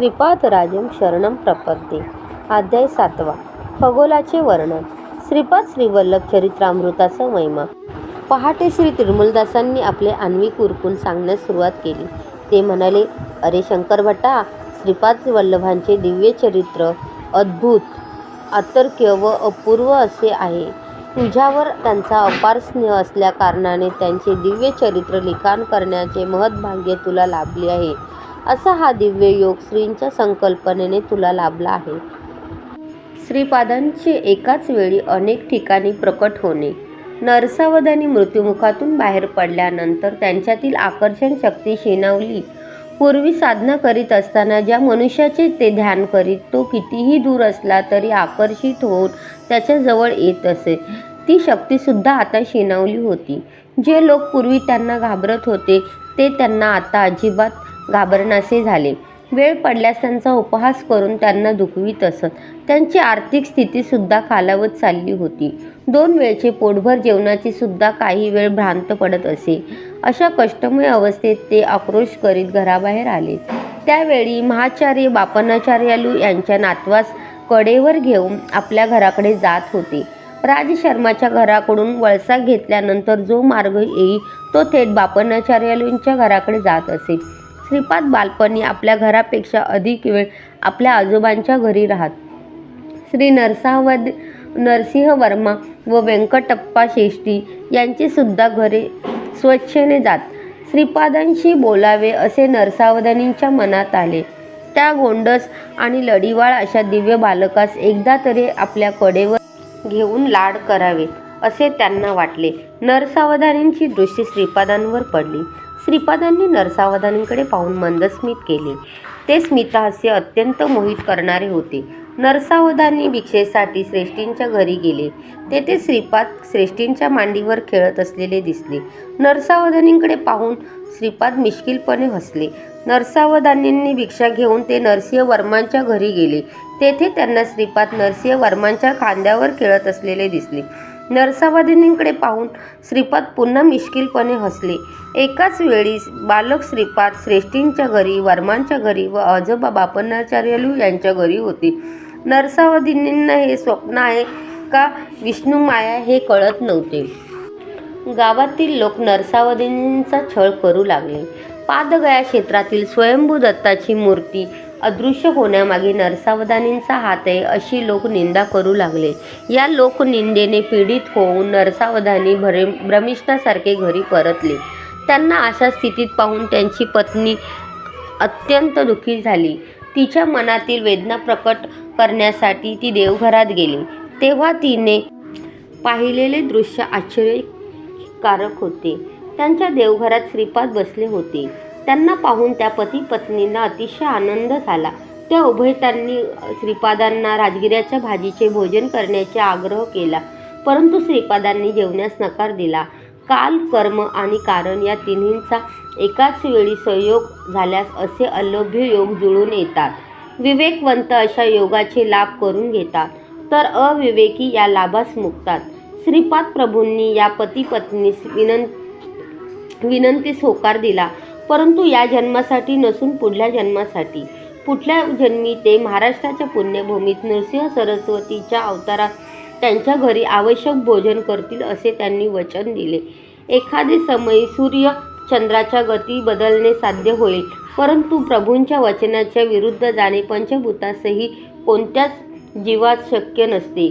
श्रीपादराजं शरणं प्रपद्ये. अध्याय 7. खगोलाचे वर्णन. श्रीपाद श्रीवल्लभ चरित्रामृताचा महिमा. पहाटे श्री तिरुमलदासांनी आपले आण्विक उरकून सांगण्यास सुरुवात केली. ते म्हणाले, अरे शंकर भट्टा, श्रीपाद वल्लभांचे दिव्य चरित्र अद्भुत, अतर्क्य व अपूर्व असे आहे. तुझ्यावर त्यांचा अपार स्नेह असल्या कारणाने त्यांचे दिव्य चरित्र लिखाण करण्याचे महत्भाग्य तुला लाभले आहे. असा हा दिव्य योग श्रींच्या संकल्पनेने तुला लाभला आहे. श्रीपादांचे एकाच वेळी अनेक ठिकाणी प्रकट होणे. नरसावधानी मृत्युमुखातून बाहेर पडल्यानंतर त्यांच्यातील आकर्षण शक्ती शेणावली. पूर्वी साधना करीत असताना ज्या मनुष्याचे ते ध्यान करीत तो कितीही दूर असला तरी आकर्षित होऊन त्याच्याजवळ येत असे, ती शक्तीसुद्धा आता शेणावली होती. जे लोक पूर्वी त्यांना घाबरत होते ते त्यांना आता अजिबात घाबरणासे झाले. वेळ पडल्यास त्यांचा उपहास करून त्यांना दुखवीत असत. त्यांची आर्थिक स्थितीसुद्धा खालावत चालली होती. 2 वेळचे पोटभर जेवणाची सुद्धा काही वेळ भ्रांत पडत असे. अशा कष्टमय अवस्थेत ते आक्रोश करीत घराबाहेर आले. त्यावेळी महाचार्य बापनाचार्यालू यांच्या नातवास कडेवर घेऊन आपल्या घराकडे जात होते. राजशर्माच्या घराकडून वळसा घेतल्यानंतर जो मार्ग येई तो थेट बापनाचार्यालूंच्या घराकडे जात असे. श्रीपाद बालपणी आपल्या घरापेक्षा अधिक वेळ आपल्या आजोबांच्या घरी राहत. श्री नरसिंह वर्मा व व्यंकटप्पा शेष्टी यांची सुद्धा घरे स्वच्छेने जात. श्रीपादांशी बोलावे असे नरसावधानींच्या मनात आले. त्या गोंडस आणि लढीवाळ अशा दिव्य बालकास एकदा तरी आपल्या कडेवर घेऊन लाड करावे असे त्यांना वाटले. नरसावधानींची दृष्टी श्रीपादांवर पडली. श्रीपादांनी नरसावधानींकडे पाहून मंद स्मित केले. ते स्मितहास्य अत्यंत मोहित करणारे होते. नरसावधानी भिक्षेसाठी श्रेष्ठींच्या घरी गेले. तेथे श्रीपाद श्रेष्ठींच्या मांडीवर खेळत असलेले दिसले. नरसावधानींकडे पाहून श्रीपाद मिश्किलपणे हसले. नरसावधानींनी भिक्षा घेऊन ते नरसिंह वर्मांच्या घरी गेले. तेथे त्यांना श्रीपाद नरसिंह वर्मांच्या खांद्यावर खेळत असलेले दिसले. नरसावधानींकडे पाहून श्रीपाद पुन्हा मिश्किलपणे हसले. एकाच वेळी बालक श्रीपाद श्रेष्ठींच्या घरी, वर्मांच्या घरी व आजोबा बापनाचार्यालू यांच्या घरी होते. नरसावधानींना हे स्वप्न आहे का विष्णुमाया हे कळत नव्हते. गावातील लोक नरसावधानींचा छळ करू लागले. पादगया क्षेत्रातील स्वयंभू दत्ताची मूर्ती अदृश्य होण्यामागे नरसावधानींचा हात आहे अशी लोक निंदा करू लागले. या लोकनिंदेने पीडित होऊन नरसावधानी भ्रमिष्ठासारखे घरी परतले. त्यांना अशा स्थितीत पाहून त्यांची पत्नी अत्यंत दुःखी झाली. तिच्या मनातील वेदना प्रकट करण्यासाठी ती देवघरात गेली. तेव्हा तिने पाहिलेले दृश्य आश्चर्यकारक होते. त्यांच्या देवघरात श्रीपाद बसले होते. त्यांना पाहून त्या पती पत्नींना अतिशय आनंद झाला. त्या उभयतांनी श्रीपादांना राजगिऱ्याच्या भाजीचे भोजन करण्याचा आग्रह केला, परंतु श्रीपादांनी जेवण्यास नकार दिला. काल, कर्म आणि कारण या तिन्हींचा एकाच वेळी संयोग झाल्यास असे अलभ्य योग जुळून येतात. विवेकवंत अशा योगाचे लाभ करून घेतात, तर अविवेकी या लाभास मुकतात. श्रीपाद प्रभूंनी या पती पत्नीस विनंतीस होकार दिला, परंतु या जन्मासाठी नसून पुढल्या जन्मासाठी. पुढल्या जन्मी ते महाराष्ट्राच्या पुण्यभूमीत नरसिंह सरस्वतीच्या अवतारात त्यांच्या घरी आवश्यक भोजन करतील असे त्यांनी वचन दिले. एखादे समयी सूर्य चंद्राच्या गती बदलणे साध्य होईल, परंतु प्रभूंच्या वचनाच्या विरुद्ध जाणे पंचभूतासही कोणत्याच जीवास शक्य नसते.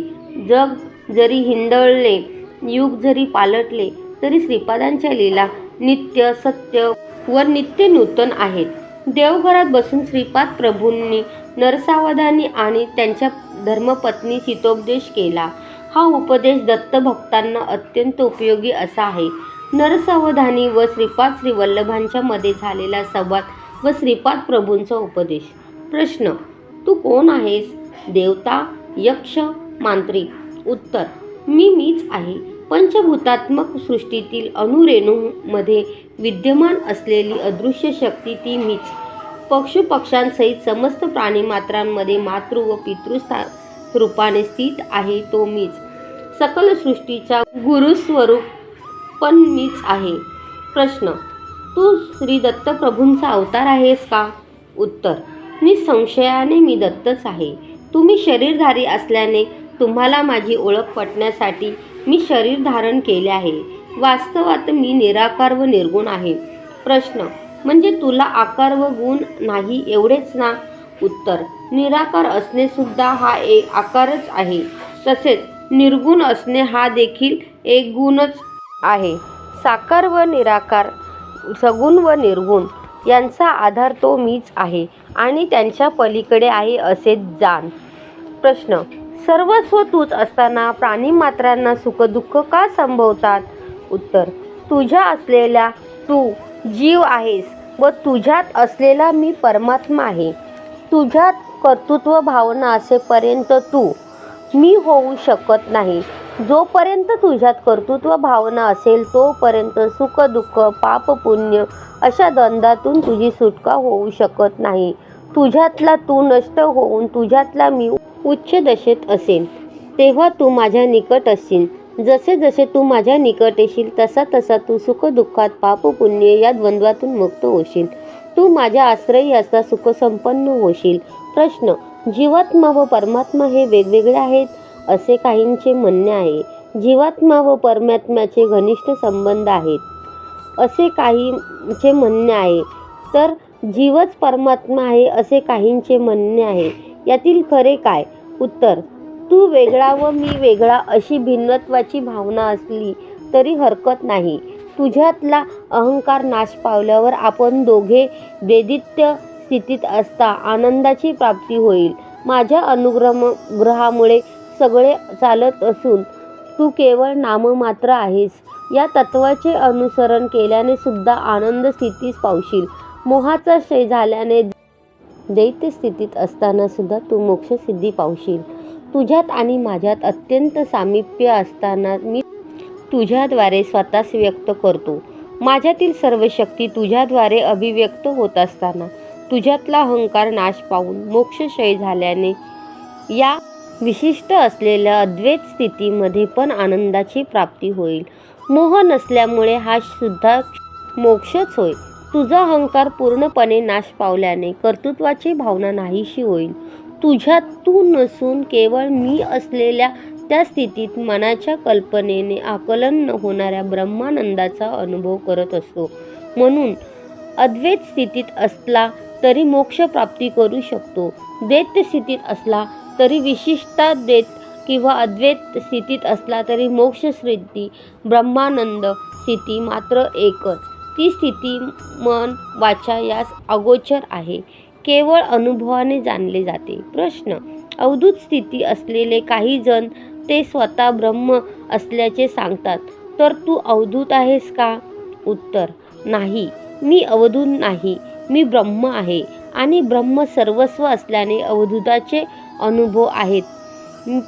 जग जरी हिंदळले, युग जरी पालटले, तरी श्रीपादांच्या लीला नित्य सत्य व नित्य नूतन आहेत. देवघरात बसून श्रीपाद प्रभूंनी नरसावधानी आणि त्यांच्या धर्मपत्नीस हितोपदेश केला. हा उपदेश दत्तभक्तांना अत्यंत उपयोगी असा आहे. नरसावधानी व श्रीपाद श्रीवल्लभांच्या मध्ये झालेला संवाद व श्रीपाद प्रभूंचा उपदेश. प्रश्न: तू कोण आहेस? देवता, यक्ष, मांत्रिक? उत्तर: मीच आहे. पंचभूतात्मक सृष्टीतील अणुरेणूमध्ये विद्यमान असलेली अदृश्य शक्ती ती मीच. पशुपक्ष्यांसहित समस्त प्राणीमात्रांमध्ये मातृ व पितृ रूपाने स्थित आहे तो मीच. सकल सृष्टीचा गुरुस्वरूप पण मीच आहे. प्रश्न: तू श्री दत्तप्रभूंचा अवतार आहेस का? उत्तर: निसंशयाने मी दत्तच आहे. तुम्ही शरीरधारी असल्याने तुम्हाला माझी ओळख पटण्यासाठी मी शरीर धारण केले आहे. वास्तवात मी निराकार व निर्गुण आहे. प्रश्न: म्हणजे तुला आकार व गुण नाही एवढेच ना? उत्तर: निराकार असणे सुद्धा हा एक आकारच आहे. तसेच निर्गुण असणे हा देखील एक गुणच आहे. साकार व निराकार, सगुण व निर्गुण यांचा आधार तो मीच आहे आणि त्यांच्या पलीकडे आहे असे जाण. प्रश्न: सर्वस्व तूच असताना प्राणीमात्रांना सुखदुःख का संभवतात? उत्तर: तुझ्या असलेला तू जीव आहेस व तुझ्यात असलेला मी परमात्मा आहे. तुझ्यात कर्तृत्व भावना असेपर्यंत तू मी होऊ शकत नाही. जोपर्यंत तुझ्यात कर्तृत्व भावना असेल तोपर्यंत सुख दुःख पाप पुण्य अशा द्वंद्वातून तुझी सुटका होऊ शकत नाही. तुझ्यातला तू नष्ट होऊन तुझ्यातला मी उच्च दशेत असेल तेव्हा तू माझ्या निकट असशील. जसे जसे तू माझ्या निकट येशील तसा तसा तू सुख दुःखात पाप पुण्य या द्वंद्वातून मुक्त होशील. तू माझ्या आश्रयी असता सुखसंपन्न होशील. प्रश्न: जीवात्मा व परमात्मा हे वेगवेगळे आहेत असे काहींचे म्हणणे आहे. जीवात्मा व परमात्म्याचे घनिष्ठ संबंध आहेत असे काहींचे म्हणणे आहे. तर जीवच परमात्मा आहे असे काहींचे म्हणणे आहे. यातील खरे काय? उत्तर: तू वेगळा व मी वेगळा अशी भिन्नत्वाची भावना असली तरी हरकत नाही. तुझ्यातला अहंकार नाश पावल्यावर आपण दोघे वेदित्य स्थितीत असता आनंदाची प्राप्ती होईल. माझ्या अनुग्रहामुळे सगळे चालत असून तू केवळ नाममात्र आहेस. या तत्वाचे अनुसरण केल्याने सुद्धा आनंद स्थितीस पावशील. मोहाचा क्षय झाल्याने दैत्य स्थितीत असताना सुद्धा तू मोक्षसिद्धी पावशील. तुझ्यात आणि माझ्यात अत्यंत सामिप्य असताना मी तुझ्याद्वारे स्वतःस व्यक्त करतो. माझ्यातील सर्व शक्ती तुझ्याद्वारे अभिव्यक्त होत असताना तुझ्यातला अहंकार नाश पावून मोक्षक्षय झाल्याने या विशिष्ट असलेल्या अद्वैत स्थितीमध्ये पण आनंदाची प्राप्ती होईल. मोह नसल्यामुळे हा सुद्धा मोक्षच होय. तुझा अहंकार पूर्णपणे नाश पावल्याने कर्तृत्वाची भावना नाहीशी होईल. तुझ्यात तू नसून केवळ मी असलेल्या त्या स्थितीत मनाच्या कल्पनेने आकलन न होणाऱ्या ब्रह्मानंदाचा अनुभव करत असतो. म्हणून अद्वैत स्थितीत असला तरी मोक्ष प्राप्ती करू शकतो. दैत्य स्थितीत असला तरी विशिष्टाद्वैत किंवा अद्वैत स्थितीत असला तरी मोक्ष स्थिती ब्रह्मानंद स्थिती मात्र एकच. ती स्थिती मन वाचा यास अगोचर आहे. केवळ अनुभवाने जाणले जाते. प्रश्न: अवधूत स्थिती असलेले काही जण ते स्वतः ब्रह्म असल्याचे सांगतात, तर तू अवधूत आहेस का? उत्तर: नाही, मी अवधूत नाही. मी ब्रह्म आहे आणि ब्रह्म सर्वस्व असल्याने अवधूताचे अनुभव आहेत.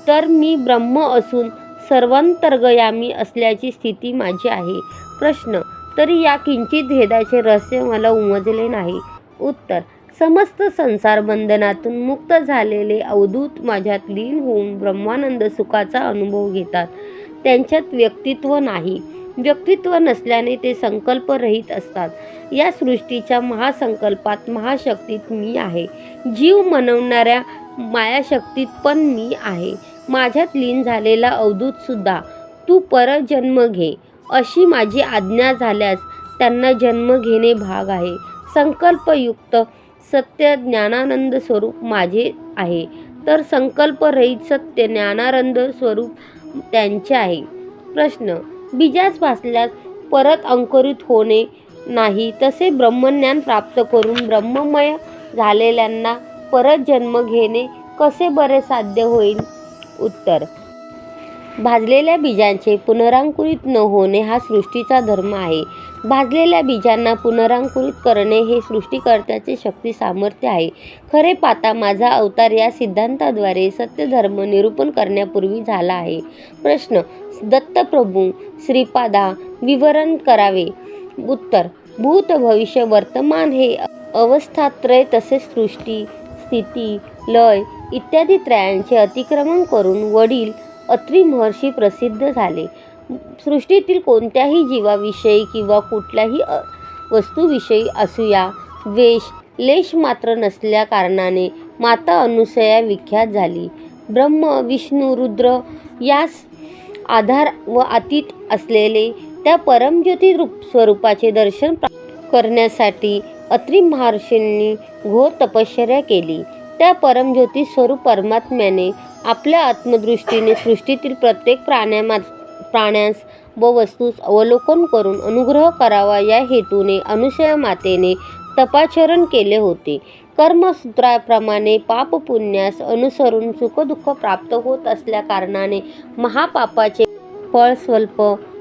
तर मी ब्रह्म असून सर्वांतर्यामी असल्याची स्थिती माझी आहे. प्रश्न: तरी या किंचित भेदाचे रहस्य मला उमजले नाही. उत्तर: समस्त संसार बंधनातून मुक्त झालेले अवधूत माझ्यात लीन होऊन ब्रह्मानंद सुखाचा अनुभव घेतात. त्यांच्यात व्यक्तित्व नाही. व्यक्तित्व नसल्याने ते संकल्परहित असतात. या सृष्टीच्या महासंकल्पात महाशक्तीत मी आहे. जीव मनवणाऱ्या मायाशक्तीत पण मी आहे. माझ्यात लीन झालेला अवधूत सुद्धा तू परजन्म घे अशी माझी आज्ञा झाल्यास त्यांना जन्म घेणे भाग आहे. संकल्पयुक्त सत्य ज्ञानानंद स्वरूप माझे आहे, तर संकल्परहित सत्य ज्ञानानंद स्वरूप त्यांचे आहे. प्रश्न: बीजास भासल्यास परत अंकुरित होणे नाही, तसे ब्रह्मज्ञान प्राप्त करून ब्रह्ममय झालेल्यांना परत जन्म घेणे कसे बरे साध्य होईल? उत्तर: भाजलेल्या बीजांचे पुनरांकुरित न होणे हा सृष्टीचा धर्म आहे. भाजलेल्या बीजांना पुनरांकुरित करणे हे सृष्टिकर्त्याचे शक्ती सामर्थ्य आहे. खरे पाहता माझा अवतार या सिद्धांताद्वारे सत्यधर्म निरूपण करण्यापूर्वी झाला आहे. प्रश्न: दत्तप्रभू श्रीपादा विवरण करावे. उत्तर: भूत भविष्य वर्तमान हे अवस्थात्रय तसेच सृष्टी स्थिती लय इत्यादी त्रयांचे अतिक्रमण करून वडील अत्रि महर्षी प्रसिद्ध झाले. सृष्टीतील कोणत्याही जीवाविषयी किंवा कुठल्याही वस्तूविषयी असूया द्वेष लेश मात्र नसल्या कारणाने माता अनसूया विख्यात झाली. ब्रह्म, विष्णू, रुद्र यास आधार व अतीत असलेले त्या परमज्योती स्वरूपाचे दर्शन करण्यासाठी अत्रि महर्षींनी घोर तपश्चर्या केली. त्या परमज्योती स्वरूप परमात्म्याने आपल्या आत्मदृष्टीने सृष्टीतील प्रत्येक प्राण्यास व वस्तूस अवलोकन करून अनुग्रह करावा या हेतूने अनसूया मातेने तपाचरण केले होते. कर्मसूत्राप्रमाणे पाप-पुण्यास अनुसरून सुखदुःख प्राप्त होत असल्या कारणाने महापापाचे फळ स्वल्प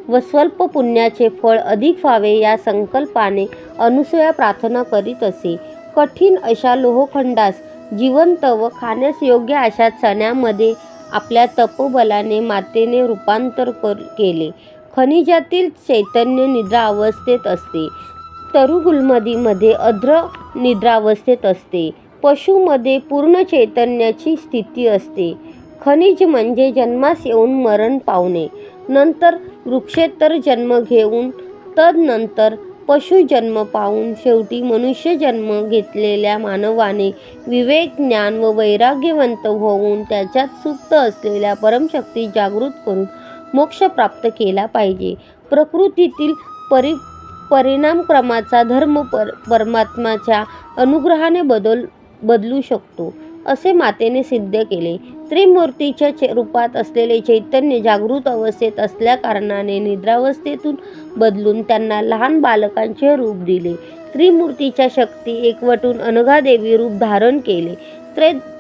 व स्वल्प पुण्याचे फळ अधिक व्हावे या संकल्पाने अनसूया प्रार्थना करीत असे. कठीण अशा लोहखंडास जिवंत व खाण्यास योग्य अशा चण्यामध्ये आपल्या तपोबलाने मातेने रूपांतर केले. खनिजातील चैतन्य निद्रावस्थेत असते. तरुगुलममध्ये अर्ध निद्रावस्थेत असते. पशुमध्ये पूर्ण चैतन्याची स्थिती असते. खनिज म्हणजे जन्मास येऊन मरण पावणे, नंतर वृक्षेतर जन्म घेऊन, तदनंतर पशुजन्म पावून शेवटी मनुष्य जन्म घेतलेल्या मानवाने विवेक, ज्ञान व वैराग्यवंत होऊन त्याच्यात सुप्त असलेल्या परमशक्ती जागृत करून मोक्ष प्राप्त केला पाहिजे. प्रकृतीतील परिणामक्रमाचा धर्म परमात्म्याच्या अनुग्रहाने बदलू शकतो, असे मातेने सिद्ध केले. त्रिमूर्तीच्या रूपात असलेले चैतन्य जागृत अवस्थेत असल्या कारणाने निद्रावस्थेतून बदलून त्यांना लहान बालकांचे रूप दिले. त्रिमूर्तीच्या शक्ती एकवटून अनघादेवी रूप धारण केले.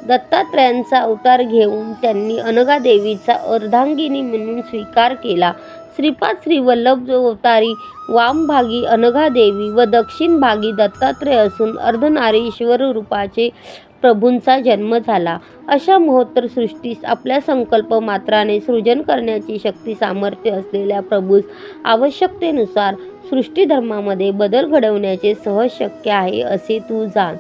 दत्तात्रयांचा अवतार घेऊन त्यांनी अनघादेवीचा अर्धांगिनी म्हणून स्वीकार केला. श्रीपाद श्रीवल्लभ अवतारी वामभागी अनघादेवी व दक्षिण भागी दत्तात्रय असून अर्धनारीश्वर रूपाचे प्रभूंचा जन्म झाला. अशा महोत्तर सृष्टीस आपल्या संकल्प मात्राने सृजन करण्याची शक्ती सामर्थ्य असलेल्या प्रभूस आवश्यकतेनुसार सृष्टीधर्मामध्ये बदल घडवण्याचे सहज शक्य आहे असे तू जाण.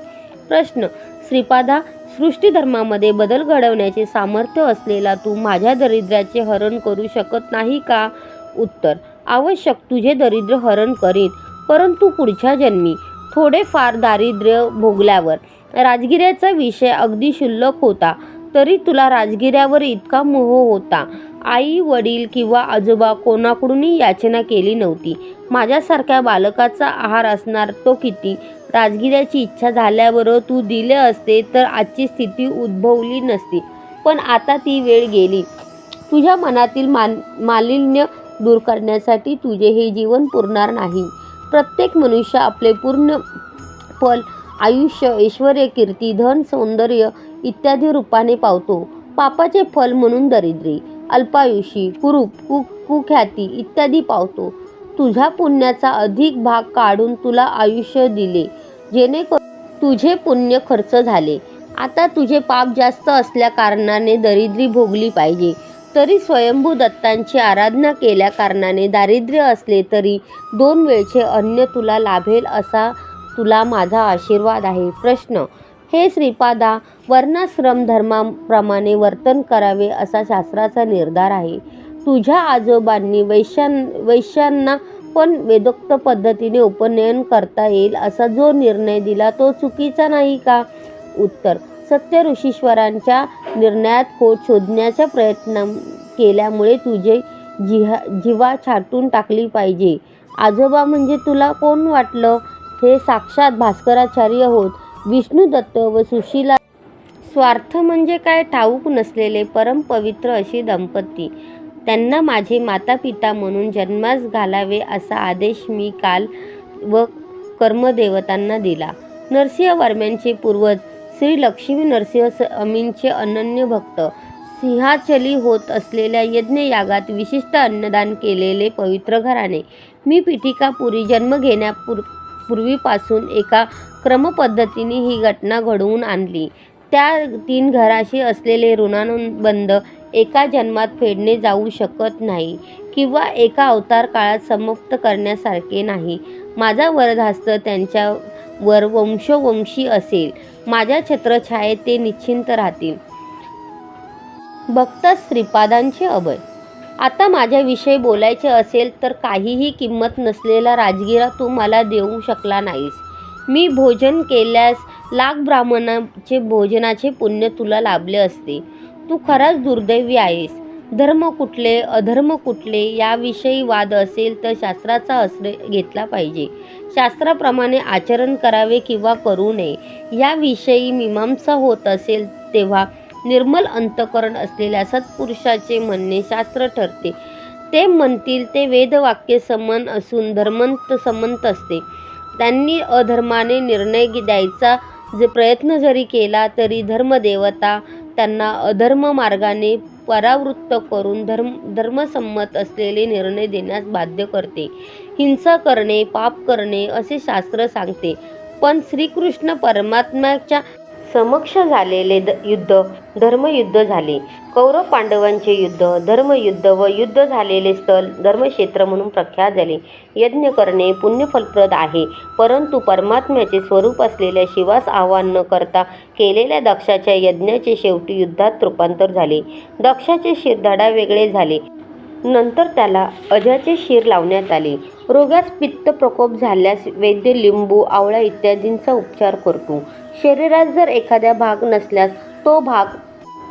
प्रश्न: श्रीपादा, सृष्टीधर्मामध्ये बदल घडवण्याचे सामर्थ्य असलेला तू माझ्या दारिद्र्याचे हरण करू शकत नाही का? उत्तर: आवश्यक तुझे दारिद्र्य हरण करीन, परंतु पुढच्या जन्मी, थोडेफार दारिद्र्य भोगल्यावर. राजगिऱ्याचा विषय अगदी क्षुल्लक होता, तरी तुला राजगिऱ्यावर इतका मोह होता. आई, वडील किंवा आजोबा कोणाकडूनही याचना केली नव्हती. माझ्यासारख्या बालकाचा आहार असणार तो किती? राजगिऱ्याची इच्छा झाल्यावर तू दिले असते तर आजची स्थिती उद्भवली नसती. पण आता ती वेळ गेली. तुझ्या मनातील मालिन्य दूर करण्यासाठी तुझे हे जीवन पुरणार नाही. प्रत्येक मनुष्य आपले पूर्ण फल आयुष्य, ऐश्वर, कीर्ती, धन, सौंदर्य इत्यादी रूपाने पावतो. पापाचे फल म्हणून दारिद्र्य, अल्पायुषी, कुरूप, कुख्याती इत्यादी पावतो. तुझ्या पुण्याचा अधिक भाग काढून तुला आयुष्य दिले, जेणेकरून तुझे पुण्य खर्च झाले. आता तुझे पाप जास्त असल्या कारणाने दारिद्र्य भोगली पाहिजे. तरी स्वयंभू दत्तांची आराधना केल्या कारणाने दारिद्र्य असले तरी 2 वेळचे अन्न तुला लाभेल असा तुला माझा आशीर्वाद आहे. प्रश्न: हे श्रीपादा, वर्णाश्रम धर्माप्रमाणे वर्तन करावे असा शास्त्राचा निर्धार आहे. तुझ्या आजोबांनी वैश्यांना पण वेदोक्त पद्धतीने उपनयन करता येईल असा जो निर्णय दिला तो चुकीचा नाही का? उत्तर: सत्य ऋषीश्वरांच्या निर्णयात खोट शोधण्याचा प्रयत्न केल्यामुळे तुझे जिव्हा छाटून टाकली पाहिजे. आजोबा म्हणजे तुला कोण वाटलं? हे साक्षात भास्कराचार्य होत. विष्णुदत्त व सुशीला स्वार्थ म्हणजे काय ठाऊक नसलेले परमपवित्र अशी दंपती. त्यांना माझे मातापिता म्हणून जन्मास घालावे असा आदेश मी काल व कर्मदेवतांना दिला. नरसिंह वर्म्यांचे पूर्वज श्री लक्ष्मी नरसिंह स्वामींचे अनन्य भक्त, सिंहाचली होत असलेल्या यज्ञयागात विशिष्ट अन्नदान केलेले पवित्र घराणे. मी पीठिकापुरी जन्म घेण्यापूर्वीपासून एका क्रमपद्धतीने ही घटना घडवून आणली. त्या 3 घराशी असलेले ऋणानुबंध एका जन्मात फेडणे जाऊ शकत नाही किंवा एका अवतार काळात समाप्त करण्यासारखे नाही. माझा वरदहस्त त्यांच्यावर वंशोवंशी असेल. माझ्या छत्रछायेत ते निश्चिंत राहतील. भक्त श्रीपादांचे अभय. आता माझ्याविषयी बोलायचे असेल तर काहीही किंमत नसलेला राजगिरा तू मला देऊ शकला नाहीस. मी भोजन केल्यास लाख ब्राह्मणाचे भोजनाचे पुण्य तुला लाभले असते. तू खराच दुर्दैवी आहेस. धर्म कुठले अधर्म कुठले याविषयी वाद असेल तर शास्त्राचा आश्रय घेतला पाहिजे. शास्त्राप्रमाणे आचरण करावे किंवा करू नये याविषयी मीमांसा होत असेल तेव्हा निर्मल अंतःकरण असलेल्या सत्पुरुषाचे म्हणणे शास्त्र ठरते. ते म्हणतील ते वेदवाक्य समान असून धर्मांत संमत असते. त्यांनी अधर्माने निर्णय द्यायचा प्रयत्न जरी केला तरी धर्मदेवता त्यांना अधर्म मार्गाने परावृत्त करून धर्मसंमत असलेले निर्णय देण्यास बाध्य करते. हिंसा करणे पाप करणे असे शास्त्र सांगते. पण श्रीकृष्ण परमात्म्याच्या समक्ष झालेले युद्ध धर्मयुद्ध झाले. कौरव पांडवांचे युद्ध धर्मयुद्ध व युद्ध झालेले स्थळ धर्मक्षेत्र म्हणून प्रख्यात झाले. यज्ञ करणे पुण्यफलप्रद आहे, परंतु परमात्म्याचे स्वरूप असलेल्या शिवास आवाहन न करता केलेल्या दक्षाच्या यज्ञाचे शेवटी युद्धात रूपांतर झाले. दक्षाचे शिरधाडा वेगळे झाले. नंतर त्याला अजाचे शिर लावण्यात आले. रोगास पित्त प्रकोप झाल्यास वैद्य लिंबू आवळा इत्यादींचा उपचार करतो. शरीरात जर एखादा भाग नसल्यास तो भाग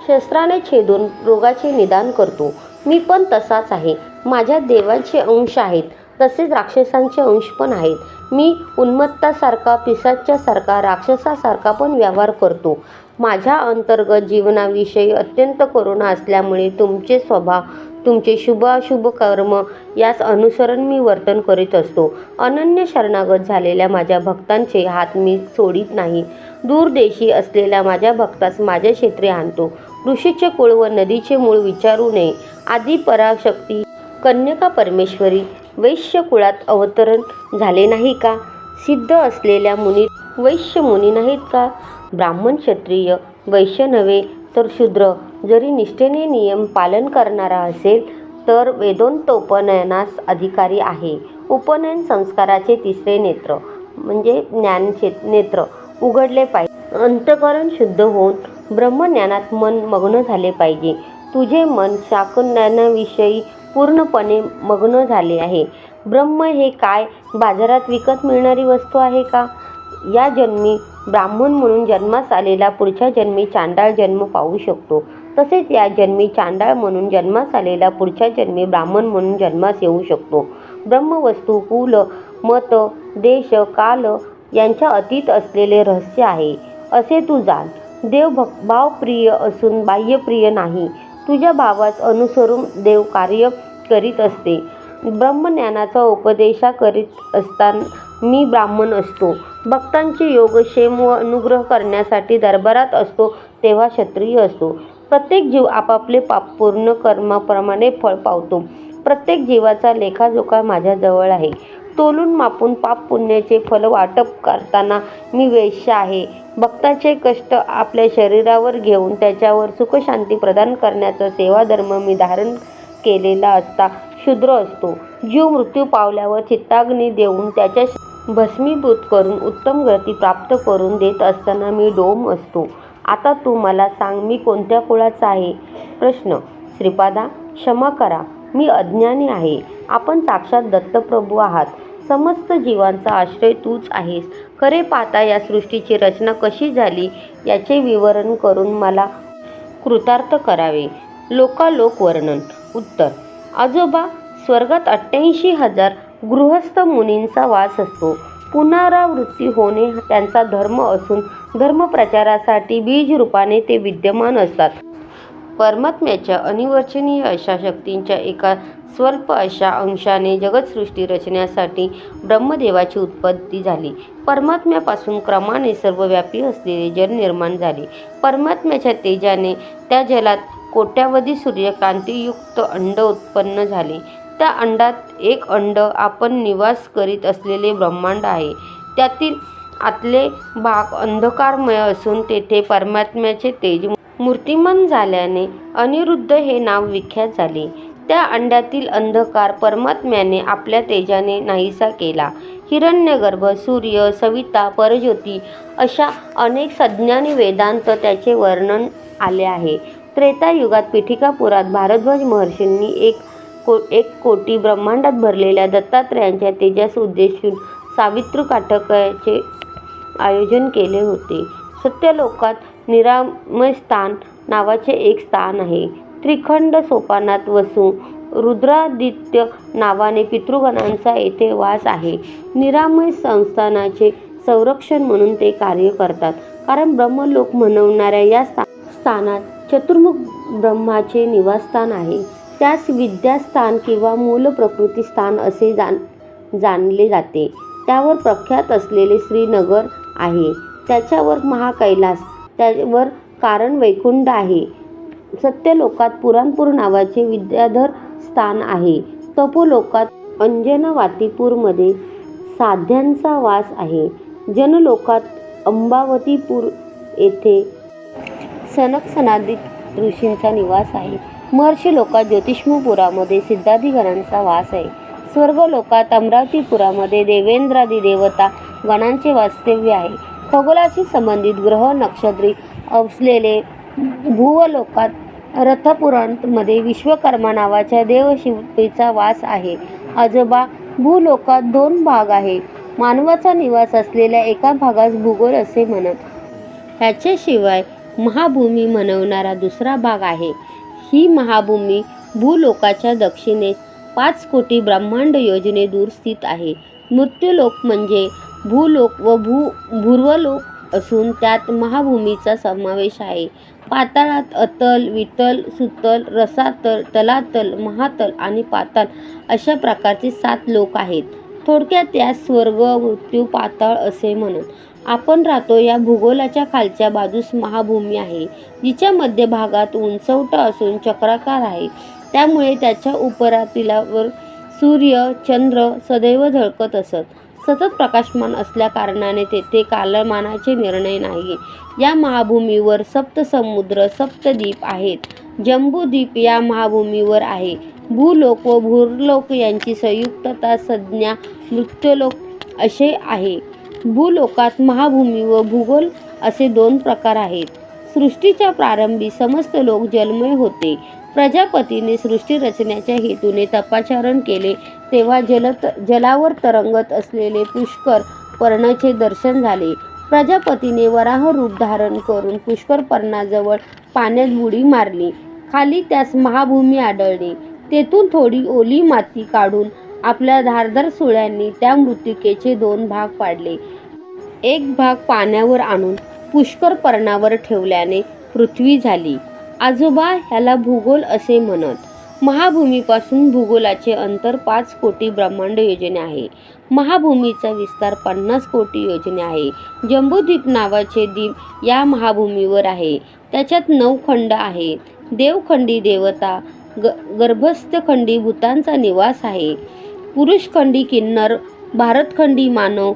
शस्त्राने छेदून रोगाचे निदान करतो. मी पण तसाच आहे. माझ्यात देवाचे अंश आहेत, तसेच राक्षसांचे अंश पण आहेत. मी उन्मत्तासारखा पिशाच्यासारखा राक्षसासारखा पण व्यवहार करतो. माझ्या अंतर्गत जीवनाविषयी अत्यंत करुणा असल्यामुळे तुमचे स्वभाव तुमचे शुभाशुभ कर्म यास अनुसरण मी वर्तन करीत असतो. अनन्य शरणागत झालेल्या माझ्या भक्तांचे हात मी सोडित नाही. दूरदेशी असलेल्या माझ्या भक्तास माझ्या क्षेत्री आणतो. ऋषीचे कुळ व नदीचे मूळ विचारू नये. आदी पराशक्ती कन्यका परमेश्वरी वैश्य कुळात अवतरण झाले नाही का? सिद्ध असलेल्या मुनी वैश्य मुनी नाहीत का? ब्राह्मण क्षत्रिय वैश्य नव्हे तर शूद्र जरी निष्ठेने नियम पालन करणारा असेल तर वेदोक्तोपनयनास अधिकारी आहे. उपनयन संस्काराचे तिसरे नेत्र म्हणजे ज्ञानचे नेत्र उघडले पाहिजे. अंतःकरण शुद्ध होऊन ब्रह्मज्ञानात मन मग्न झाले पाहिजे. तुझे मन शाकज्ञानाविषयी पूर्णपणे मग्न झाले आहे. ब्रह्म हे काय बाजारात विकत मिळणारी वस्तू आहे का? या जन्मी ब्राह्मण म्हणून जन्मास आलेला पुढच्या जन्मी चांडाळ जन्म पाहू शकतो. तसेच या जन्मी चांडाळ म्हणून जन्मास आलेला पुढच्या जन्मी ब्राह्मण म्हणून जन्मास येऊ शकतो. ब्रह्मवस्तू कुल मत देश काल यांच्या अतीत असलेले रहस्य आहे असे तू जाण. देव भावप्रिय असून बाह्यप्रिय नाही. तुझ्या भावास अनुसरून देव कार्य करीत असते. ब्रह्मज्ञानाचा उपदेशा करीत असताना मी ब्राह्मण असतो. भक्तांचे योगक्षेम व अनुग्रह करण्यासाठी दरबारात असतो तेव्हा क्षत्रिय असतो. प्रत्येक जीव आपापले पापपूर्ण कर्माप्रमाणे फळ पावतो. प्रत्येक जीवाचा लेखाजोखा माझ्याजवळ आहे. तोलून मापून पाप पुण्याचे फल वाटप करताना मी वैश्य आहे. भक्ताचे कष्ट आपल्या शरीरावर घेऊन त्याच्यावर सुखशांती प्रदान करण्याचा सेवाधर्म मी धारण केलेला असता शूद्र असतो. जीव मृत्यू पावल्यावर चित्ताग्नी देऊन त्याच्या भस्मीभूत करून उत्तम गती प्राप्त करून देत असताना मी डोम असतो. आता तू मला सांग, मी कोणत्या कुळाचा आहे? प्रश्न. श्रीपादा, क्षमा करा, मी अज्ञानी आहे. आपण साक्षात दत्तप्रभू आहात. समस्त जीवांचा आश्रय तूच आहेस. खरे पाहता या सृष्टीची रचना कशी झाली याचे विवरण करून मला कृतार्थ करावे. लोकालोक वर्णन. उत्तर. आजोबा, स्वर्गात 88,000 गृहस्थ मुनींचा वास असतो. पुनरावृत्ती होणे त्यांचा धर्म असून धर्मप्रचारासाठी बीज रूपाने ते विद्यमान असतात. परमात्म्याच्या अनिर्वचनीय अशा शक्तींच्या एका स्वल्प अशा अंशाने जगतसृष्टी रचण्यासाठी ब्रह्मदेवाची उत्पत्ती झाली. परमात्म्यापासून क्रमाने सर्वव्यापी असलेले जल निर्माण झाले. परमात्म्याच्या तेजाने त्या जलात कोट्यावधी सूर्यकांतीयुक्त अंड उत्पन्न झाले. त्या अंडात एक अंड आपण निवास करीत असलेले ब्रह्मांड आहे. त्यातील आतले भाग अंधकारमय असून तेथे परमात्म्याचे तेज मूर्तिमान झाल्याने अनिरुद्ध हे नाव विख्यात झाले. त्या अंड्यातील अंधकार परमात्म्याने आपल्या तेजाने नाहीसा केला. हिरण्यगर्भ, सूर्य, सविता, परज्योती अशा अनेक संज्ञांनी वेदांत त्याचे वर्णन आले आहे. त्रेतायुगात पीठिकापुरात भारद्वाज महर्षींनी एक कोटी ब्रह्मांडात भरलेल्या दत्तात्रयाच्या तेजास उद्देशून सावित्रीकाठकाचे आयोजन केले होते. सत्यलोकात निरामय स्थान नावाचे एक स्थान आहे. त्रिखंड सोपानात वसू रुद्रादित्य नावाने पितृगणांचा येथे वास आहे. निरामय संस्थानाचे संरक्षण म्हणून ते कार्य करतात. कारण ब्रह्मलोक म्हणवणाऱ्या या स्थानात चतुर्मुख ब्रह्माचे निवासस्थान आहे. त्यास विद्यास्थान किंवा मूल प्रकृती स्थान असे जाणले जाते. त्यावर प्रख्यात असलेले श्रीनगर आहे. त्याच्यावर महाकैलास, त्यावर कारण वैकुंठ आहे. सत्यलोकात पुराणपूर नावाचे विद्याधर स्थान आहे. तपोलोकात अंजनवातीपूरमध्ये साध्यांचा वास आहे. जनलोकात अंबावतीपूर येथे सनक-सनंदित ऋषींचा निवास आहे. महर्षी लोकात ज्योतिष्मपुरामध्ये सिद्धाधिगणांचा वास आहे. स्वर्गलोकात अमरावतीपुरामध्ये देवेंद्रादी देवता गणांचे वास्तव्य आहे. खगोलाशी संबंधित ग्रह नक्षत्री असलेले भुवलोकात रथपुरामध्ये विश्वकर्मा नावाच्या देवशिल्पीचा वास आहे. आजोबा भूलोकात 2 भाग आहे. मानवाचा निवास असलेल्या एका भागास भूगोल असे म्हणत. ह्याच्याशिवाय महाभूमी म्हणवणारा दुसरा भाग आहे. ही महाभूमी भूलोकाच्या दक्षिणेस 5 कोटी ब्रह्मांड योजने दूर स्थित आहे. मृत्यूलोक म्हणजे भूलोक व भूर्वलोक असून त्यात महाभूमीचा समावेश आहे. पाताळात अतल, वितल, सुतल, रसातल, तलातल, महातल आणि पाताळ अशा प्रकारचे 7 लोक आहेत. थोडक्यात यास स्वर्ग, मृत्यू, पाताळ असे म्हणत. आपण राहतो या भूगोलाच्या खालच्या बाजूस महाभूमी आहे, जिच्या मध्यभागात उंचवटा असून चक्राकार आहे. त्यामुळे त्याच्या उपरातिलावर सूर्य, चंद्र सदैव झळकत असत. सतत प्रकाशमान असल्या कारणाने तेथे कालमानाचे निर्णय नाही. या महाभूमीवर सप्तसमुद्र, सप्तद्वीप आहेत. जम्बूद्वीप या महाभूमीवर आहे. भूलोक व भूर्लोक यांची संयुक्तता संज्ञा मृत्यूलोक असे आहे. भूलोकात महाभूमी व भूगोल असे 2 प्रकार आहेत. सृष्टीच्या प्रारंभी समस्त लोक जलमय होते. प्रजापतीने सृष्टी रचण्याच्या हेतूने तपाचरण केले तेव्हा जलावर तरंगत असलेले पुष्कर पर्णाचे दर्शन झाले. प्रजापतीने वराह रूप धारण करून पुष्कर पर्णाजवळ पाण्यात बुडी मारली. खाली त्यास महाभूमी आढळली. तेथून थोडी ओली माती काढून आपल्या धारदार सुळ्यांनी त्या मृत्तिकेचे 2 भाग पाडले. एक भाग पाण्यावर आणून पुष्कर पर्णावर ठेवल्याने पृथ्वी झाली. आजोबा ह्याला भूगोल असे म्हणत. महाभूमीपासून भूगोलाचे अंतर 5 कोटी ब्रह्मांड योजने आहे. महाभूमीचा विस्तार 50 कोटी योजने आहे. जम्बूद्वीप नावाचे द्वीप या महाभूमीवर आहे. त्याच्यात 9 खंड आहेत. देवखंडी देवता, गर्भस्थखंडी भूतांचा निवास आहे. पुरुषखंडी किन्नर, भारतखंडी मानव,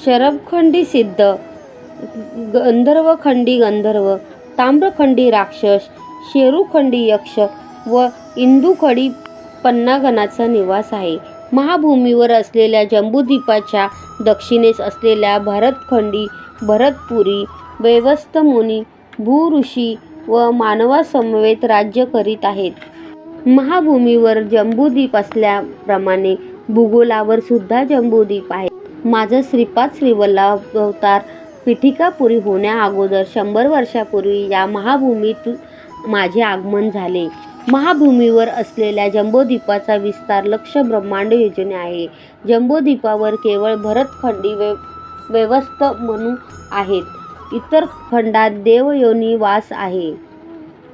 शरभखंडी सिद्ध, गंधर्वखंडी गंधर्व, ताम्रखंडी राक्षस, शेरूखंडी यक्ष व इंदुखंडी पन्नागणाचा निवास आहे. महाभूमीवर असलेल्या जम्बूद्वीपाच्या दक्षिणेस असलेल्या भरतखंडी भरतपुरी वैवस्वत मुनी भूऋषी व मानवासमवेत राज्य करीत आहेत. महाभूमीवर जम्बूद्वीप असल्याप्रमाणे भूगोलावर सुद्धा जम्बूद्वीप आहे. माझा श्रीपाद श्रीवल्लभ अवतार पीठिकापुरी होण्या अगोदर 100 वर्षापूर्वी या महाभूमीत माझे आगमन झाले. महाभूमीवर असलेल्या जम्बूद्वीपाचा विस्तार लक्ष ब्रह्मांड योजने आहे. जम्बूद्वीपावर केवळ भरतखंडी वैवस्वत मनु आहेत. इतर खंडात देवयोनी वास आहे.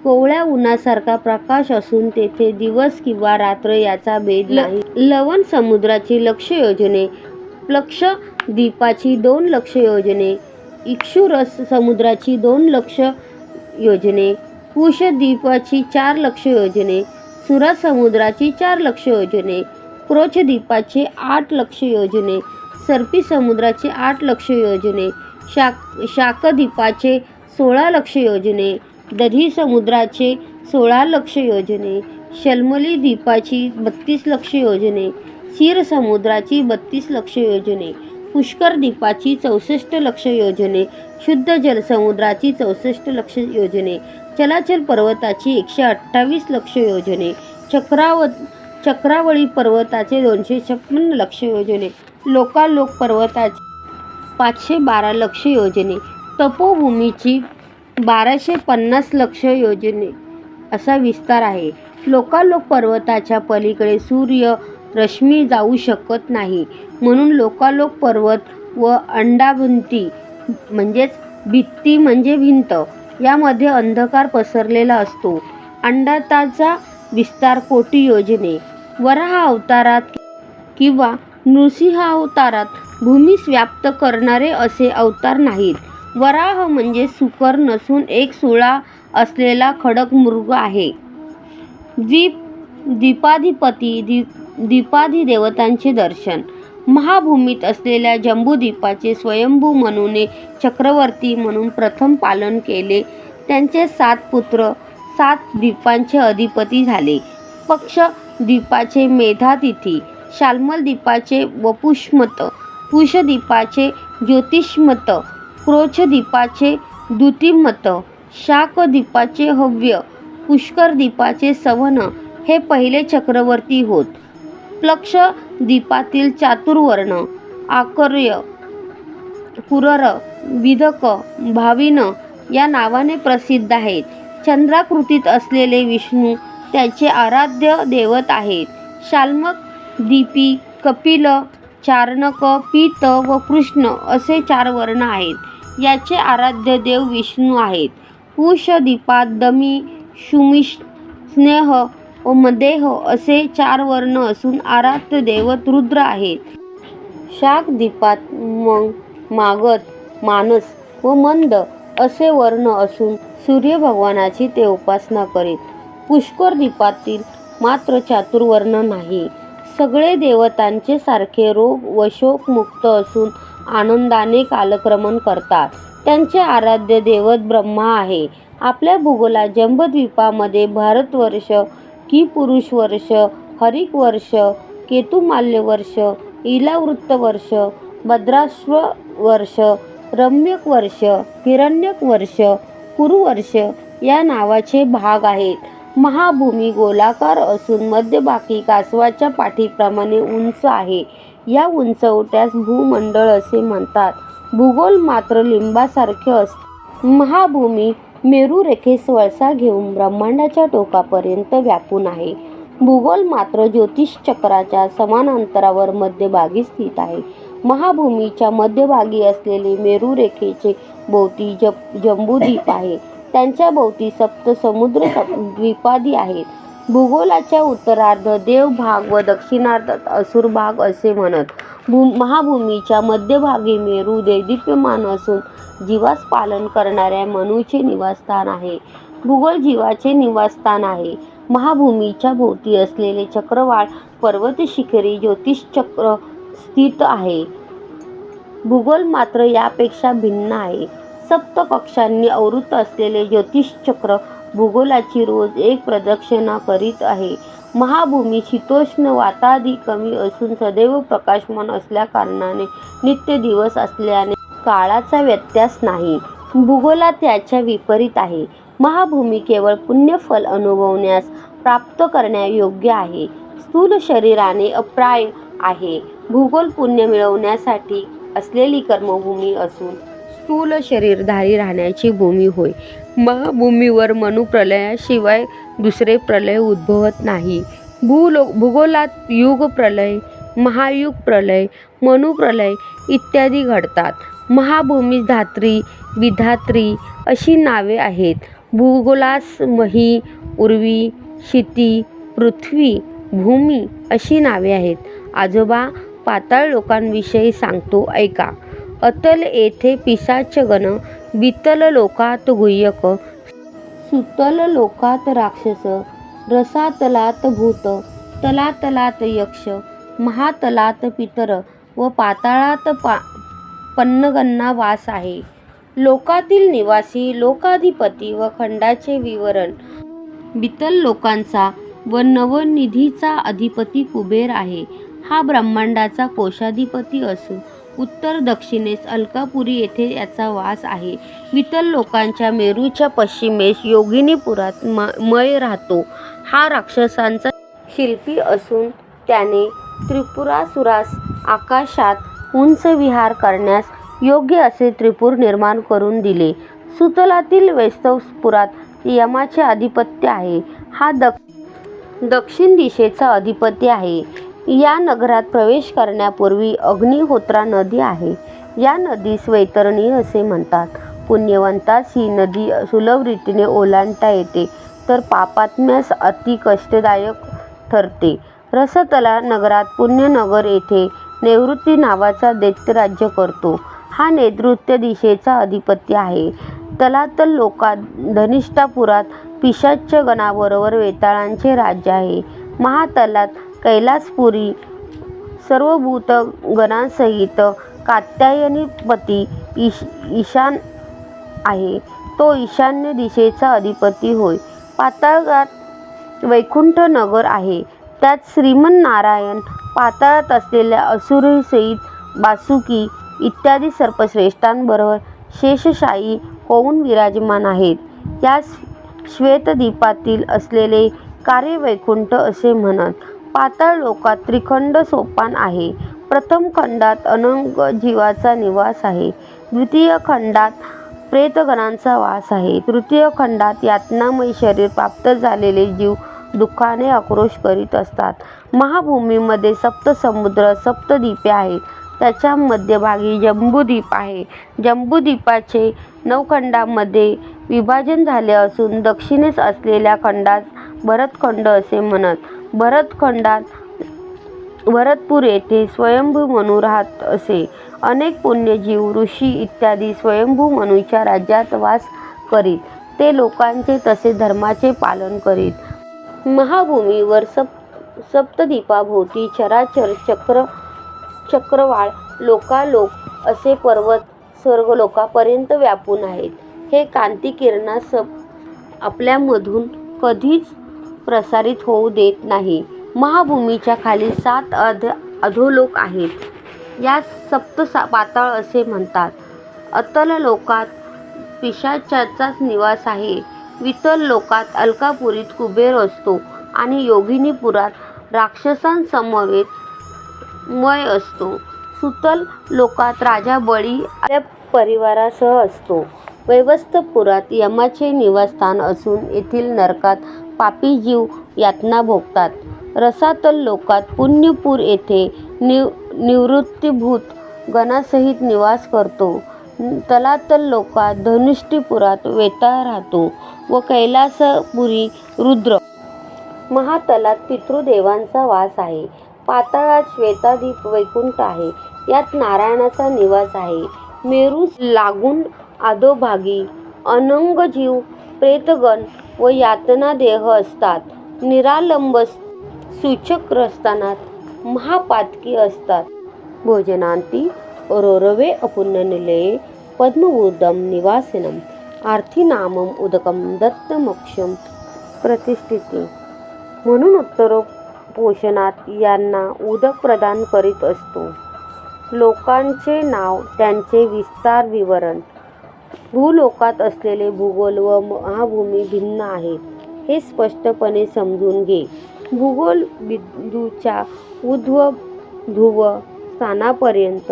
कोवळ्या उन्हासारखा प्रकाश असून तेथे दिवस किंवा रात्र याचा भेद नाही. लवण समुद्राची लक्ष योजने, लक्षद्वीपाची 2 लक्ष योजने, इक्षुरस समुद्राची 2 लक्ष योजने, कुशद्वीपाची 4 लक्ष योजने, सुरा समुद्राची 4 लक्ष योजने, क्रोचद्वीपाची 8 लक्ष योजने, सर्पी समुद्राची 8 लक्ष योजने, शाकद्वीपाचे 16 लक्ष योजने, दधी समुद्राचे 16 लक्ष योजने, शल्मली द्वीपाची 32 लक्ष योजने, क्षीर समुद्राची 32 लक्ष योजने, पुष्कर द्वीपाची 64 लक्ष योजने, शुद्ध जल समुद्राची 64 लक्ष योजने, चलाचल पर्वताची 128 लक्ष योजने, चक्रावळी पर्वताचे 256 लक्ष योजने, लोकालोक पर्वताचे 512 लक्ष योजने, तपोभूमीची 1250 लक्ष योजने असा विस्तार आहे. लोकालोक पर्वताच्या पलीकडे सूर्य रश्मी जाऊ शकत नाही, म्हणून लोकालोक पर्वत व अंडाभिंती म्हणजेच भित्ती म्हणजे भिंत यामध्ये अंधकार पसरलेला असतो. अंडाताचा विस्तार कोटी योजने. वराह अवतारात किंवा नृसिंह अवतारात भूमीस व्याप्त करणारे असे अवतार नाहीत. वराह म्हणजे सुकर नसून एक सुळा असलेला खडक मृग आहे. द्वीपाधी देवतांचे दर्शन. महाभूमीत असलेल्या जंबूद्वीपाचे स्वयंभू मनूने चक्रवर्ती म्हणून प्रथम पालन केले. त्यांचे 7 पुत्र 7 द्वीपांचे अधिपती झाले. पक्ष द्वीपाचे मेधातिथी, शाल्मल द्वीपाचे वपुष्मत, कुश द्वीपाचे ज्योतिष्मत, क्रोच द्वीपाचे द्युतिमत, शाक द्वीपाचे हव्य, पुष्कर द्वीपाचे सवन हे पहिले चक्रवर्ती होत. प्लक्ष द्वीपातील चातुर्वर्ण आकर्य, कुरर, विदक, भाविन या नावाने प्रसिद्ध आहेत. चंद्राकृतीत असलेले विष्णू त्याचे आराध्य दैवत आहेत. शाल्मक द्वीपी कपिल, चारणक, पीत व कृष्ण असे 4 वर्ण आहेत. याचे आराध्य देव विष्णू आहेत. कुश द्वीपात दमी, शुमी, स्नेह व मदेह असे 4 वर्ण असून आराध्य दैवत रुद्र आहेत. शाक द्वीपात मागध, मानस व मंद असे वर्ण असून सूर्यभगवानाची ते उपासना करीत. पुष्कर द्वीपातील मात्र चातुर्वर्ण नाही. सगळे देवतांचे सारखे रोग व शोकमुक्त असून आनंदाने कालक्रमण करतात. त्यांचे आराध्य दैवत ब्रह्मा आहे. आपल्या भूगोलात जंबद्वीपामध्ये भारतवर्ष, किपुरुष वर्ष, हरिक वर्ष, केतुमाल्य वर्ष, इलावृत्त वर्ष, भद्राश्व वर्ष, रम्यक वर्ष, हिरण्यक वर्ष, कुरुवर्ष या नावाचे भाग आहेत. महाभूमी गोलाकार असून मध्यभागी कासवाच्या पाठीप्रमाणे उंच आहे. या उंचवट्यास भूमंडळ असे म्हणतात. भूगोल मात्र लिंबासारखे असते. महाभूमी मेरुरेखेस वळसा घेऊन ब्रह्मांडाच्या टोकापर्यंत व्यापून आहे. भूगोल मात्र ज्योतिषचक्राच्या समान अंतरावर मध्यभागी स्थित आहे. महाभूमीच्या मध्यभागी असलेले मेरुरेखेचे भोवती जंबूद्वीप आहे. त्यांच्या भोवती 7 समुद्र द्वीपादी आहेत. भूगोलाच्या उत्तरार्ध देव भाग व दक्षिणार्धात असुर भाग असे म्हणत. महाभूमीच्या मध्यभागी मेरू दैदिप्यमान असून जीवास पालन करणाऱ्या मनूचे निवासस्थान आहे. भूगोल जीवाचे निवासस्थान आहे. महाभूमीच्या भोवती असलेले चक्रवाळ पर्वत शिखरी ज्योतिषचक्र स्थित आहे. भूगोल मात्र यापेक्षा भिन्न आहे. 7 कक्षांनी आवृत्त असलेले ज्योतिषचक्र भूगोलाची रोज एक प्रदक्षिणा करीत आहे. महाभूमी शीतोष्ण वातादी कमी असून सदैव प्रकाशमान असल्याकारणाने नित्य दिवस असल्याने काळाचा व्यत्यास नाही. भूगोलात याच्या विपरीत आहे. महाभूमी केवळ पुण्यफल अनुभवण्यास प्राप्त करण्यायोग्य आहे. स्थूल शरीराने अप्राय आहे. भूगोल पुण्य मिळवण्यासाठी असलेली कर्मभूमी असून स्थूल शरीरधारी राहण्याची भूमी होय. महाभूमीवर मनुप्रलयाशिवाय दुसरे प्रलय उद्भवत नाही. भूगोलात युग प्रलय, महायुग प्रलय, मनुप्रलय इत्यादी घडतात. महाभूमीस धात्री, विधात्री अशी नावे आहेत. भूगोलास मही, उर्वी, क्षिती, पृथ्वी, भूमी अशी नावे आहेत. आजोबा पाताळ लोकांविषयी सांगतो ऐका. अतल येथे पिशाचगण, वितल लोकात गुह्यक, सुतल लोकात राक्षस, रसातलात भूत, तलातलात यक्ष, महातलात पितर व पाताळात पन्नगांना वास आहे. लोकातील निवासी, लोकाधिपती व खंडाचे विवरण. वितल लोकांचा व नवनिधीचा अधिपती कुबेर आहे. हा ब्रह्मांडाचा कोशाधिपती असून उत्तर दक्षिणेस अलकापुरी येथे याचा वास आहे. वितल लोकांच्या मेरूच्या पश्चिमेस योगिनीपुरात मय राहतो. हा राक्षसांचा शिल्पी असून त्याने त्रिपुरासुरास आकाशात उंच विहार करण्यास योग्य असे त्रिपुर निर्माण करून दिले. सुतलातील वैस्तवपुरात यमाचे आधिपत्य आहे. हा दक्षिण दिशेचा अधिपती आहे. या नगरात प्रवेश करण्यापूर्वी अग्निहोत्रा नदी आहे. या नदीस वैतरणी असे म्हणतात. पुण्यवंतास ही नदी सुलभ रीतीने ओलांडता येते, तर पापात्म्यास अति कष्टदायक ठरते. रसतला नगरात पुण्यनगर येथे नैऋत्य नावाचा दैत्य राज्य करतो. हा नैऋत्य दिशेचा अधिपती आहे. तलातल लोकात धनिष्ठापुरात पिशाच्च गणाबरोबर वेताळांचे राज्य आहे. महातलात कैलासपुरी सर्वभूत गणांसहित कात्यायनीपती ईशान आहे. तो ईशान्य दिशेचा अधिपती होय. पाताळात वैकुंठ नगर आहे. त्यात श्रीमन्नारायण पाताळात असलेल्या असुरसहित वासुकी इत्यादी सर्पश्रेष्ठांबरोबर शेषशायी होऊन विराजमान आहेत. या श्वेतद्वीपातील असलेले कार्यवैकुंठ असे म्हणत. पाताळ लोकात त्रिखंड सोपान आहे. प्रथम खंडात अनंग जीवाचा निवास आहे. द्वितीय खंडात प्रेतगणांचा वास आहे. तृतीय खंडात यातनामय शरीर प्राप्त झालेले जीव दुःखाने आक्रोश करीत असतात. महाभूमीमध्ये सप्तसमुद्र सप्तद्वीपे आहेत. त्याच्या मध्यभागी जंबूद्वीप आहे. जंबूद्वीपाचे 9 खंडांमध्ये विभाजन झाले असून दक्षिणेस असलेल्या खंडास भरतखंड असे म्हणत. भरतखंडात भरतपूर येथे स्वयंभू मनु राहत असे. अनेक पुण्यजीव ऋषी इत्यादी स्वयंभू मनुच्या राज्यात वास करीत. ते लोकांचे तसे धर्माचे पालन करीत. महाभूमीवर सप्तद्वीपाभोवती चराचर चक्रवाळ लोकालोक असे पर्वत स्वर्गलोकापर्यंत व्यापून आहेत. हे कांतिकिरणास आपल्यामधून कधीच प्रसारित होऊ देत नाही. महाभूमीच्या खाली 7 अधोलोक आहेत. यास सप्त पाताळ असे म्हणतात. अतल लोकात पिशाचाचाच निवास आहे. वितल लोकात अलकापुरीत कुबेर असतो आणि योगिनीपुरात राक्षसांसमवेत मय असतो. सुतल लोकात राजा बळी आपल्या परिवारासह असतो. वैवस्वतपुरात यमाचे निवासस्थान असून येथील नरकात पापी जीव यातना भोगतात. रसातल लोकात पुण्यपूर येथे निवृत्तीभूत गणासहित निवास करतो. तलातल लोकात धनुष्टीपुरात वेताळ राहतो व कैलासपुरी रुद्र. महातलात पितृदेवांचा वास आहे. पाताळात श्वेताद्वीप वैकुंठ आहे. यात नारायणाचा निवास आहे. मेरूस लागून अधोभागी अनंगजीव प्रेतगण व यातनादेह असतात. निरालंब सूचक्रस्थानात महापातकी असतात. भोजनांती रोरवे अपुण्यनिलये पद्मभूतम निवासिनम आर्थिनामम उदकम दत्तमोक्षम प्रतिष्ठिते. म्हणून उत्तरोपोषणात यांना उदक प्रदान करीत असतो. लोकांचे नाव त्यांचे विस्तार विवरण. भूलोकात असलेले भूगोल व महाभूमी भिन्न आहेत हे स्पष्टपणे समजून घे. भूगोल बिंदूच्या ध्रुव स्थानापर्यंत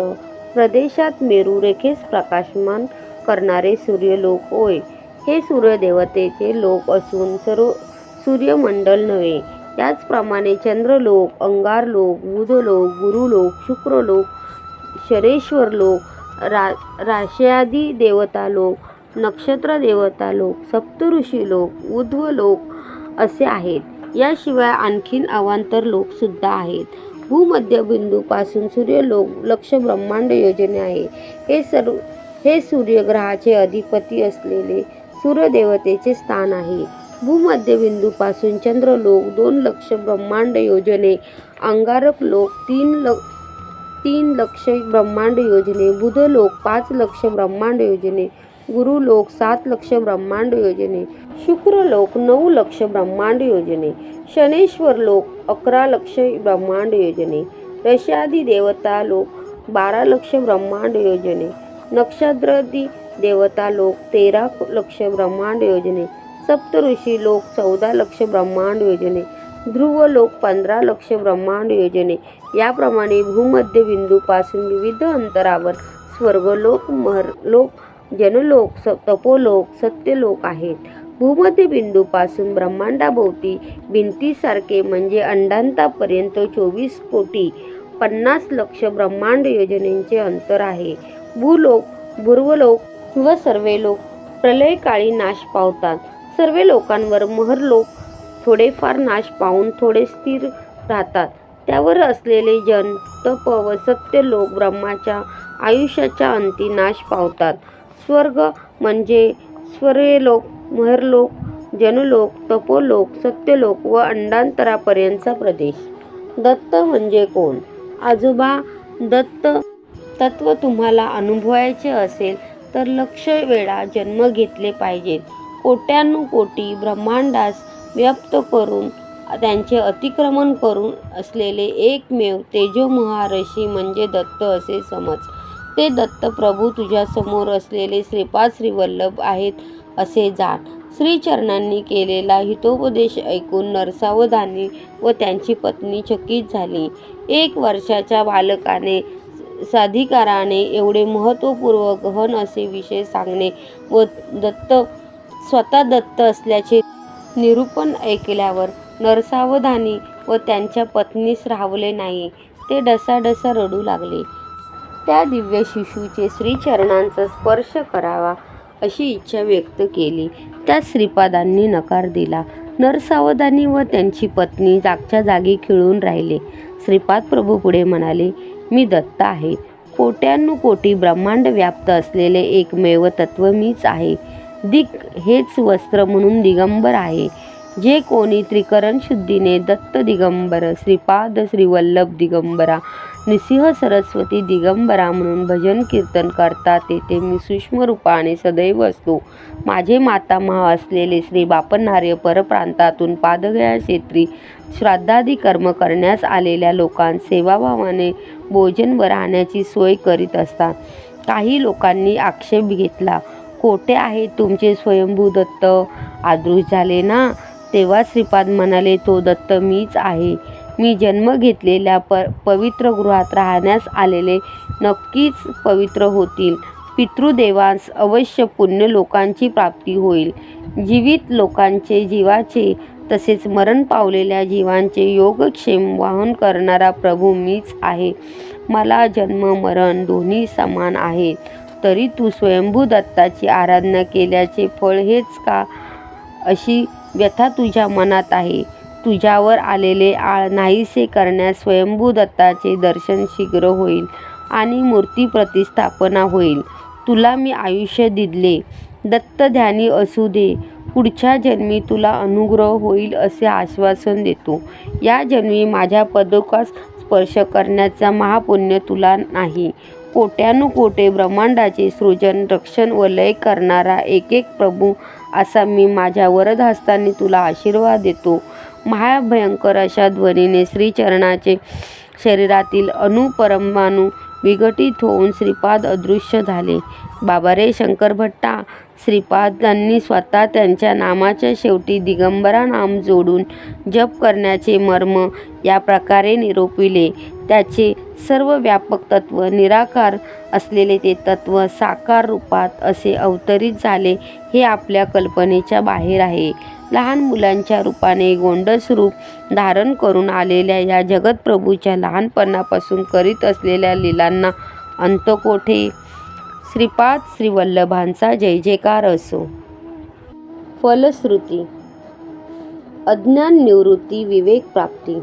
प्रदेशात मेरू रेखेस प्रकाशमान करणारे सूर्यलोक होय. हे सूर्यदेवतेचे लोक असून सूर्यमंडल नव्हे. याचप्रमाणे चंद्रलोक, अंगारलोक, बुधलोक, गुरुलोक, शुक्रलोक, शनेश्वरलोक, राश्यादी देवतालोक, नक्षत्र देवतालोक, सप्तऋषीलोक, ऊर्ध्वलोक असे आहेत. याशिवाय आणखीन अवांतर लोक सुद्धा आहेत. भूमध्यबिंदूपासून सूर्यलोक लक्ष ब्रह्मांड योजने आहे. हे सूर्यग्रहाचे अधिपती असलेले सूर्यदेवतेचे स्थान आहे. भूमध्यबिंदूपासून चंद्रलोक 2 लक्ष ब्रह्मांड योजने, अंगारक लोक 3 लक्ष ब्रह्मांड योजने, बुधलोक 5 लक्ष ब्रह्मांड योजने, गुरुलोक 7 लक्ष ब्रह्मांड योजने, शुक्रलोक 9 लक्ष ब्रह्मांड योजने, शनेश्वर लोक 11 लक्ष ब्रह्मांड योजने, रश्यादी देवता लोक 12 लक्ष ब्रह्मांड योजने, नक्षत्रादी देवता लोक 13 लक्ष ब्रह्मांड योजने, सप्तऋषी लोक 14 लक्ष ब्रह्मांड योजने, ध्रुव लोक 15 लक्ष ब्रह्मांड योजने. याप्रमाणे भूमध्यबिंदूपासून विविध अंतरावर स्वर्गलोक, महरलोक, जनलोक, तपोलोक, सत्यलोक आहेत. भूमध्य बिंदूपासून ब्रह्मांडाभोवती भिंतीसारखे म्हणजे अंडांतापर्यंत 24,50,00,000 ब्रह्मांड योजनेचे अंतर आहे. भूलोक, भूर्वलोक व सर्वे लोक प्रलयकाळी नाश पावतात. सर्व लोकांवर महरलोक थोडेफार नाश पावून थोडे स्थिर राहतात. त्यावर असलेले जन, तप व सत्यलोक ब्रह्माच्या आयुष्याच्या अंती नाश पावतात. स्वर्ग म्हणजे स्वर्गलोक, महरलोक, जनलोक, तपोलोक, सत्यलोक व अंडांतरापर्यंतचा प्रदेश. दत्त म्हणजे कोण? आजोबा दत्त तत्व तुम्हाला अनुभवायचे असेल तर लक्ष वेळा जन्म घेतले पाहिजेत. कोट्यानुकोटी ब्रह्मांडास व्याप्त करून त्यांचे अतिक्रमण करून असलेले एकमेव तेजोमहारशी म्हणजे दत्त असे समज. ते दत्त प्रभू तुझ्यासमोर असलेले श्रीपाद श्रीवल्लभ आहेत असे जाण. श्रीचरणांनी केलेला हितोपदेश ऐकून नरसावधानी व त्यांची पत्नी चकित झाली. 1 वर्षाच्या बालकाने साधिकाराने एवढे महत्त्वपूर्ण गहन असे विषय सांगणे व स्वतः दत्त असल्याचे निरूपण ऐकल्यावर नरसावधानी व त्यांच्या पत्नीस राहवले नाही. ते ढसाढसा रडू लागले. त्या दिव्य शिशूचे श्रीचरणांचा स्पर्श करावा अशी इच्छा व्यक्त केली. त्या श्रीपादांनी नकार दिला. नरसावधानी व त्यांची पत्नी जागच्या जागी खिळून राहिले. श्रीपाद प्रभू पुढे म्हणाले, मी दत्त आहे. कोट्यानुकोटी ब्रह्मांड व्याप्त असलेले एकमेव तत्व मीच आहे. दिक हेच वस्त्र म्हणून दिगंबर आहे. जे कोणी त्रिकरण शुद्धीने दत्त दिगंबर, श्रीपाद श्रीवल्लभ दिगंबरा, नृसिंह सरस्वती दिगंबरा म्हणून भजन कीर्तन करतात तेथे मी सूक्ष्म रूपाने सदैव असतो. माझे मातामह असलेले श्री बापनार्य परप्रांतातून पादगया क्षेत्री श्राद्धादी कर्म करण्यास आलेल्या लोकांस सेवाभावाने भोजन व राहण्याची सोय करीत असतात. काही लोकांनी आक्षेप घेतला, कोठे आहे तुमचे स्वयंभू दत्त? आदृश झाले ना? तेव्हा श्रीपाद म्हणाले, तो दत्त मीच आहे. मी जन्म घेतलेल्या पवित्र गृहात राहण्यास आलेले नक्कीच पवित्र होतील. पितृदेवांस अवश्य पुण्य लोकांची प्राप्ती होईल. जीवित लोकांचे जीवाचे तसेच मरण पावलेल्या जीवांचे योगक्षेम वाहन करणारा प्रभू मीच आहे. मला जन्म मरण दोन्ही समान आहेत. तरी तू स्वयंभू दत्ताची आराधना केल्याचे फळ हेच का अशी व्यथा तुझ्या मनात आहे. तुझ्यावर आलेले आळ नाहीसे करण्यास स्वयंभू दत्ताचे दर्शन शीघ्र होईल आणि मूर्ती प्रतिस्थापना होईल. तुला मी आयुष्य दिले, दत्त ध्यानी असू दे. पुढच्या जन्मी तुला अनुग्रह होईल असे आश्वासन देतो. या जन्मी माझ्या पदकास स्पर्श करण्याचा महापुण्य तुला नाही. कोट्यानुकोटे ब्रह्मांडाचे सृजन, रक्षण व लय करणारा एक प्रभू असा मी माझ्या वरदहस्तांनी तुला आशीर्वाद देतो. महाभयंकर अशा ध्वनीने श्रीचरणाचे शरीरातील अणुपरमाणु विघटित होऊन श्रीपाद अदृश्य झाले. बाबा रे शंकर भट्टा, श्रीपादांनी स्वतः त्यांच्या नामाच्या शेवटी दिगंबरा नाम जोडून जप करण्याचे मर्म या प्रकारे निरूपिले. त्याचे सर्व व्यापक तत्व, निराकार असलेले ते तत्व साकार रूपात असे अवतरित झाले हे आपल्या कल्पनेच्या बाहेर आहे. लहान मुलांच्या रूपाने गोंडस रूप धारण करून आलेल्या या जगतप्रभूच्या लहानपणापासून करीत असलेल्या लीलांना अंत कोठे? श्रीपाद श्रीवल्लभांचा जय जयकार असो. फलश्रुती: अज्ञान निवृत्ती, विवेक प्राप्ती.